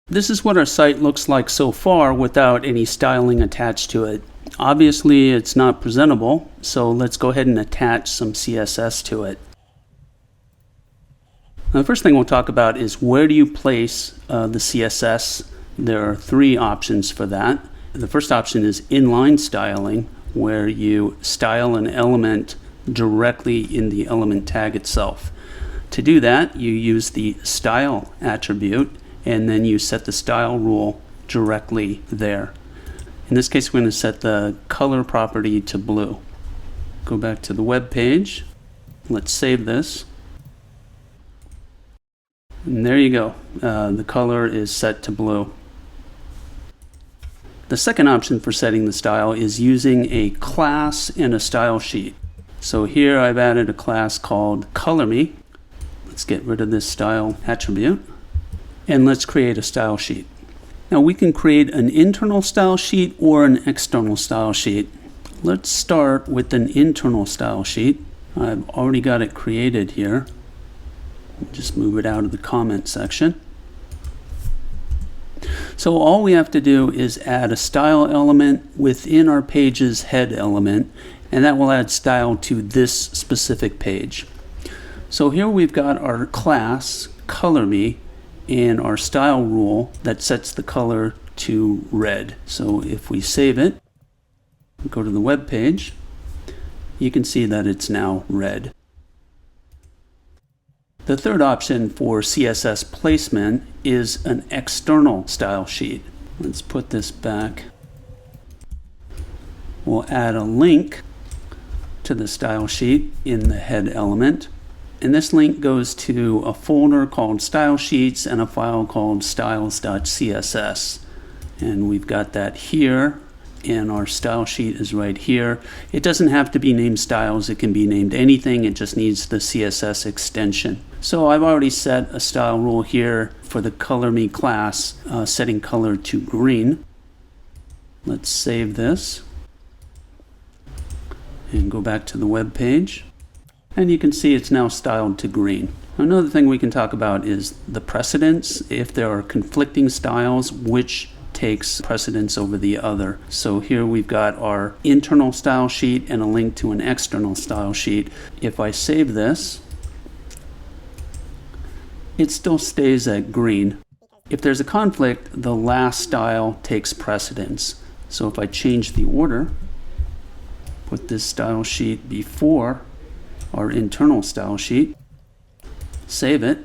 This is what our site looks like so far without any styling attached to it. Obviously it's not presentable, so let's go ahead and attach some CSS to it. Now, the first thing we'll talk about is where do you place the CSS. There are three options for that. The first option is inline styling, where you style an element directly in the element tag itself. To do that, you use the style attribute, and then you set the style rule directly there. In this case, we're going to set the color property to blue. Go back to the web page. Let's save this. And there you go. The color is set to blue. The second option for setting the style is using a class in a style sheet. So here I've added a class called ColorMe. Let's get rid of this style attribute. And let's create a style sheet. Now we can create an internal style sheet or an external style sheet. Let's start with an internal style sheet. I've already got it created here. Just move it out of the comment section. So all we have to do is add a style element within our page's head element, and that will add style to this specific page. So here we've got our class, ColorMe, and our style rule that sets the color to red. So if we save it, go to the web page, you can see that it's now red. The third option for CSS placement is an external style sheet. Let's put this back. We'll add a link to the style sheet in the head element. And this link goes to a folder called Style Sheets and a file called styles.css. And we've got that here, and our style sheet is right here. It doesn't have to be named styles, it can be named anything, it just needs the CSS extension. So I've already set a style rule here for the ColorMe class, setting color to green. Let's save this and go back to the web page. And you can see it's now styled to green. Another thing we can talk about is the precedence. If there are conflicting styles, which takes precedence over the other. So here we've got our internal style sheet and a link to an external style sheet. If I save this, it still stays at green. If there's a conflict, the last style takes precedence. So if I change the order, put this style sheet before our internal style sheet, save it,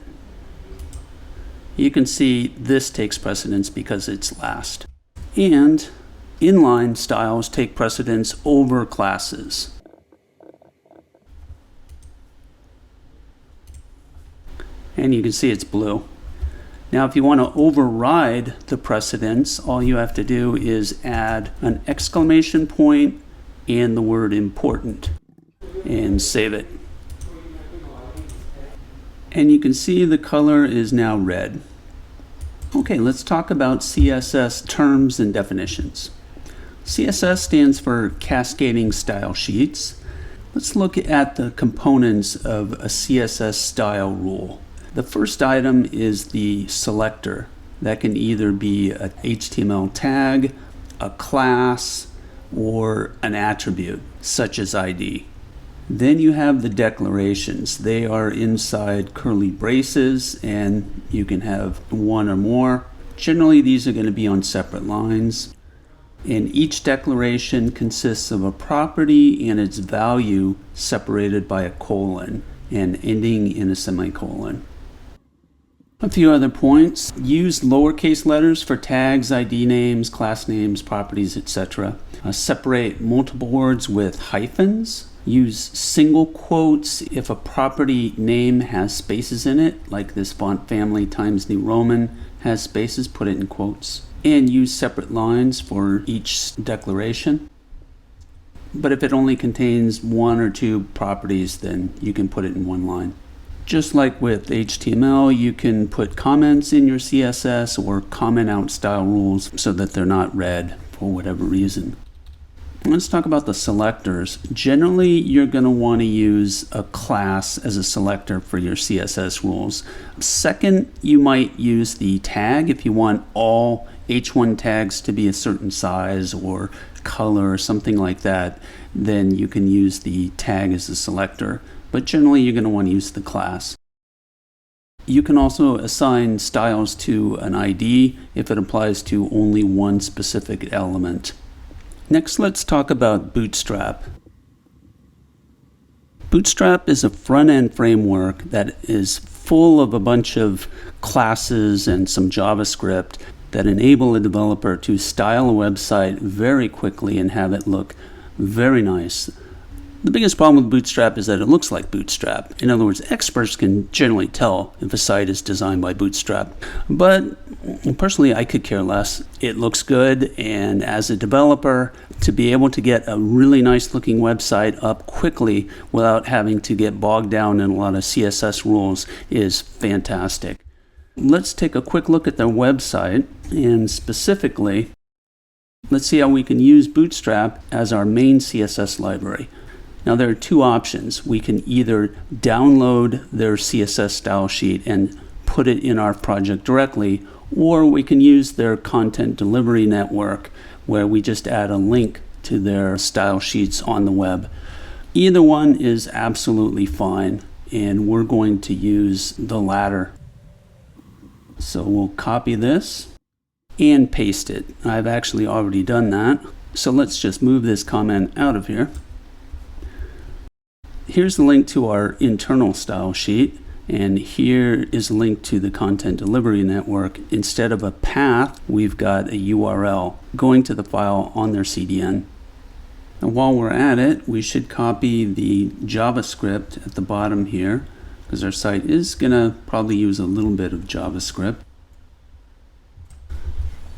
you can see this takes precedence because it's last. And inline styles take precedence over classes. And you can see it's blue. Now if you want to override the precedence, all you have to do is add an exclamation point and the word important, and save it. And you can see the color is now red. Okay, let's talk about CSS terms and definitions. CSS stands for Cascading Style Sheets. Let's look at the components of a CSS style rule. The first item is the selector. That can either be an HTML tag, a class, or an attribute, such as ID. Then you have the declarations. They are inside curly braces, and you can have one or more. Generally, these are going to be on separate lines. And each declaration consists of a property and its value separated by a colon and ending in a semicolon. A few other points. Use lowercase letters for tags, ID names, class names, properties, etc. Separate multiple words with hyphens. Use single quotes if a property name has spaces in it, like this font family Times New Roman has spaces, put it in quotes. And use separate lines for each declaration. But if it only contains one or two properties, then you can put it in one line. Just like with HTML, you can put comments in your CSS or comment out style rules so that they're not read for whatever reason. Let's talk about the selectors. Generally, you're going to want to use a class as a selector for your CSS rules. Second, you might use the tag if you want all H1 tags to be a certain size or color or something like that. Then you can use the tag as a selector. But generally, you're going to want to use the class. You can also assign styles to an ID if it applies to only one specific element. Next, let's talk about Bootstrap. Bootstrap is a front-end framework that is full of a bunch of classes and some JavaScript that enable a developer to style a website very quickly and have it look very nice. The biggest problem with Bootstrap is that it looks like Bootstrap. In other words, experts can generally tell if a site is designed by Bootstrap. But personally, I could care less. It looks good, and as a developer, to be able to get a really nice looking website up quickly without having to get bogged down in a lot of CSS rules is fantastic. Let's take a quick look at their website, and specifically, let's see how we can use Bootstrap as our main CSS library. Now there are two options. We can either download their CSS style sheet and put it in our project directly, or we can use their content delivery network where we just add a link to their style sheets on the web. Either one is absolutely fine, and we're going to use the latter. So we'll copy this and paste it. I've actually already done that. So let's just move this comment out of here. Here's the link to our internal style sheet, and here is a link to the content delivery network. Instead of a path, we've got a URL going to the file on their CDN. And while we're at it, we should copy the JavaScript at the bottom here, because our site is going to probably use a little bit of JavaScript,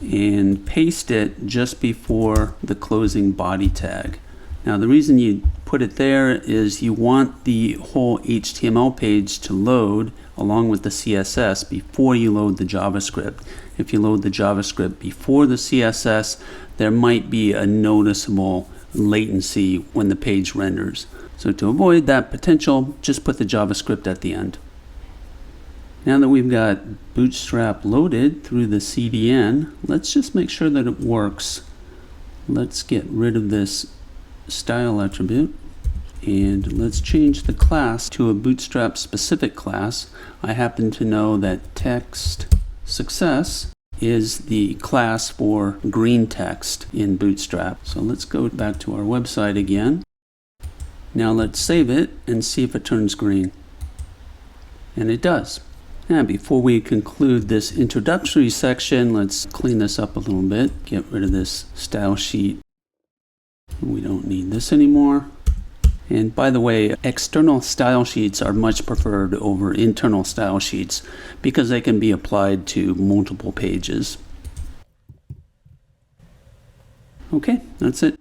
and paste it just before the closing body tag. Now the reason you put it there is you want the whole HTML page to load along with the CSS before you load the JavaScript. If you load the JavaScript before the CSS, there might be a noticeable latency when the page renders. So to avoid that potential, just put the JavaScript at the end. Now that we've got Bootstrap loaded through the CDN, let's just make sure that it works. Let's get rid of this style attribute, and let's change the class to a Bootstrap specific class. I happen to know that text success is the class for green text in Bootstrap. So let's go back to our website again. Now let's save it and see if it turns green. And it does. Now before we conclude this introductory section, let's clean this up a little bit. Get rid of this style sheet. We don't need this anymore. And by the way, external style sheets are much preferred over internal style sheets because they can be applied to multiple pages. Okay, that's it.